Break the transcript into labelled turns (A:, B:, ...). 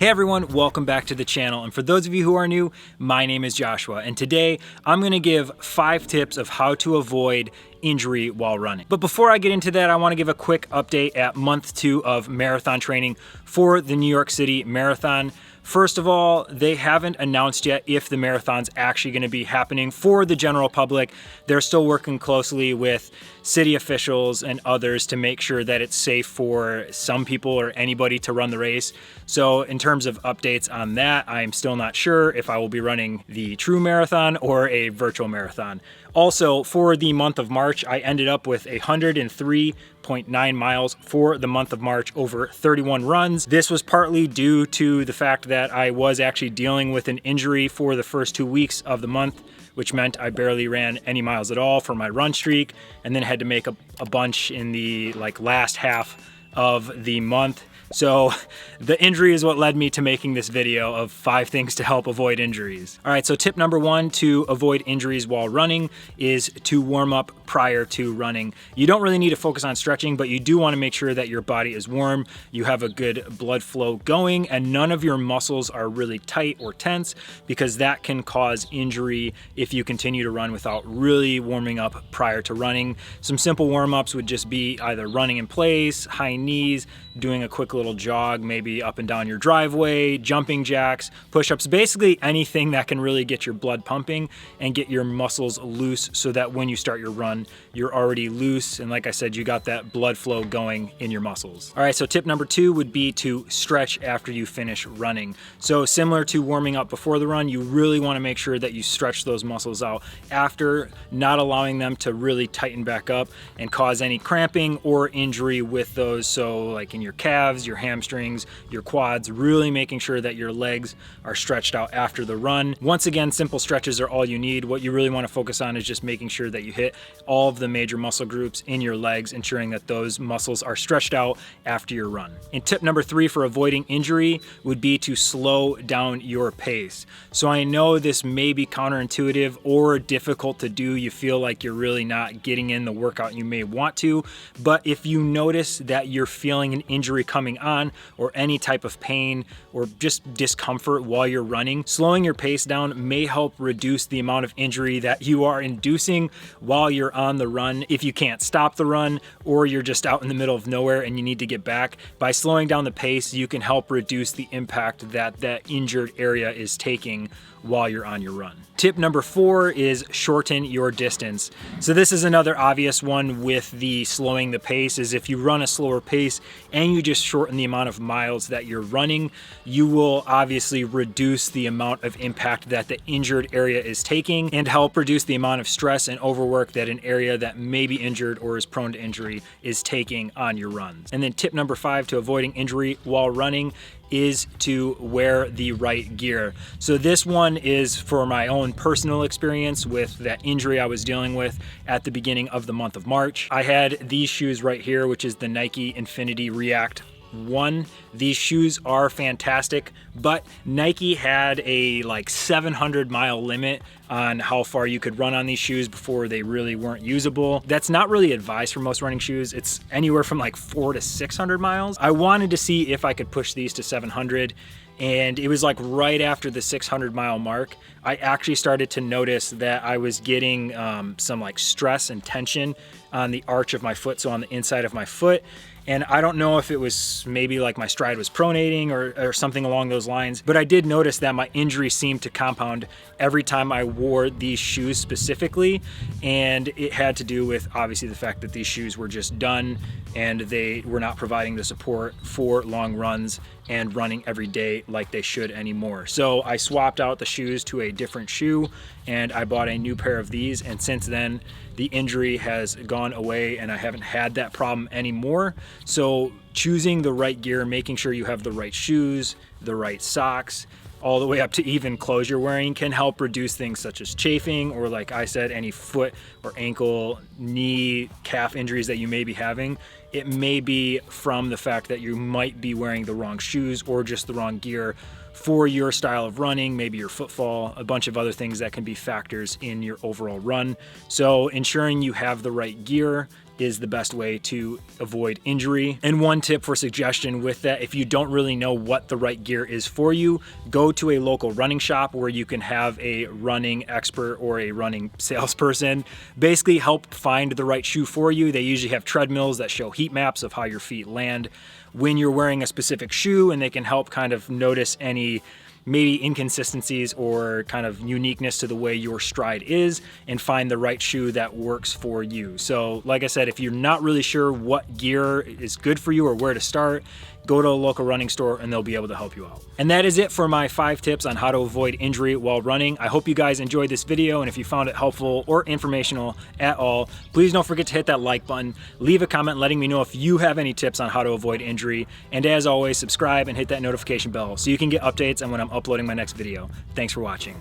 A: Hey everyone, welcome back to the channel. And for those of you who are new, my name is Joshua. And today I'm gonna give 5 tips of how to avoid injury while running. But before I get into that, I wanna give a quick update at month 2 of marathon training for the New York City Marathon. First of all, they haven't announced yet if the marathon's actually gonna be happening for the general public. They're still working closely with city officials and others to make sure that it's safe for some people or anybody to run the race. So in terms of updates on that, I'm still not sure if I will be running the true marathon or a virtual marathon. Also, for the month of March, I ended up with 103.9 miles for the month of March over 31 runs. This was partly due to the fact that I was actually dealing with an injury for the first 2 weeks of the month, which meant I barely ran any miles at all for my run streak, and then had to make a bunch in the last half of the month. So the injury is what led me to making this video of 5 things to help avoid injuries. All right, so tip number 1 to avoid injuries while running is to warm up prior to running. You don't really need to focus on stretching, but you do want to make sure that your body is warm, you have a good blood flow going, and none of your muscles are really tight or tense, because that can cause injury if you continue to run without really warming up prior to running. Some simple warm-ups would just be either running in place, high knees, doing a quick little jog, maybe up and down your driveway, jumping jacks, push-ups, basically anything that can really get your blood pumping and get your muscles loose so that when you start your run, you're already loose. And like I said, you got that blood flow going in your muscles. All right, so tip number 2 would be to stretch after you finish running. So similar to warming up before the run, you really want to make sure that you stretch those muscles out after, not allowing them to really tighten back up and cause any cramping or injury with those. So like in your calves, your hamstrings, your quads, really making sure that your legs are stretched out after the run. Once again, simple stretches are all you need. What you really want to focus on is just making sure that you hit all of the major muscle groups in your legs, ensuring that those muscles are stretched out after your run. And tip number 3 for avoiding injury would be to slow down your pace. So I know this may be counterintuitive or difficult to do. You feel like you're really not getting in the workout you may want to, but if you notice that you're feeling an injury coming on or any type of pain or just discomfort while you're running, slowing your pace down may help reduce the amount of injury that you are inducing while you're on the run. If you can't stop the run or you're just out in the middle of nowhere and you need to get back, by slowing down the pace, you can help reduce the impact that that injured area is taking while you're on your run. Tip number 4 is shorten your distance. So this is another obvious one with the slowing the pace, is if you run a slower pace and you just shorten the amount of miles that you're running, you will obviously reduce the amount of impact that the injured area is taking and help reduce the amount of stress and overwork that an area that may be injured or is prone to injury is taking on your runs. And then tip number 5 to avoiding injury while running is to wear the right gear. So this one is for my own personal experience with that injury I was dealing with at the beginning of the month of March. I had these shoes right here, which is the Nike Infinity React 1. These shoes are fantastic, but Nike had a 700-mile limit on how far you could run on these shoes before they really weren't usable. That's not really advised for most running shoes. It's anywhere from 400 to 600 miles. I wanted to see if I could push these to 700, and it was right after the 600-mile mark, I actually started to notice that I was getting some stress and tension on the arch of my foot, so on the inside of my foot. And I don't know if it was maybe my stride was pronating or something along those lines, but I did notice that my injury seemed to compound every time I wore these shoes specifically. And it had to do with obviously the fact that these shoes were just done and they were not providing the support for long runs and running every day like they should anymore. So I swapped out the shoes to a different shoe and I bought a new pair of these, and since then the injury has gone away and I haven't had that problem anymore. So choosing the right gear, making sure you have the right shoes, the right socks, all the way up to even clothes you're wearing, can help reduce things such as chafing or, like I said, any foot or ankle, knee, calf injuries that you may be having. It may be from the fact that you might be wearing the wrong shoes or just the wrong gear for your style of running, maybe your footfall, a bunch of other things that can be factors in your overall run. So ensuring you have the right gear is the best way to avoid injury. And one tip for suggestion with that, if you don't really know what the right gear is for you, go to a local running shop where you can have a running expert or a running salesperson basically help find the right shoe for you. They usually have treadmills that show heat maps of how your feet land when you're wearing a specific shoe, and they can help kind of notice any maybe inconsistencies or kind of uniqueness to the way your stride is and find the right shoe that works for you. So like I said, if you're not really sure what gear is good for you or where to start, go to a local running store and they'll be able to help you out. And that is it for my 5 tips on how to avoid injury while running. I hope you guys enjoyed this video, and if you found it helpful or informational at all, please don't forget to hit that like button, leave a comment letting me know if you have any tips on how to avoid injury, and as always, subscribe and hit that notification bell so you can get updates on when I'm uploading my next video. Thanks for watching.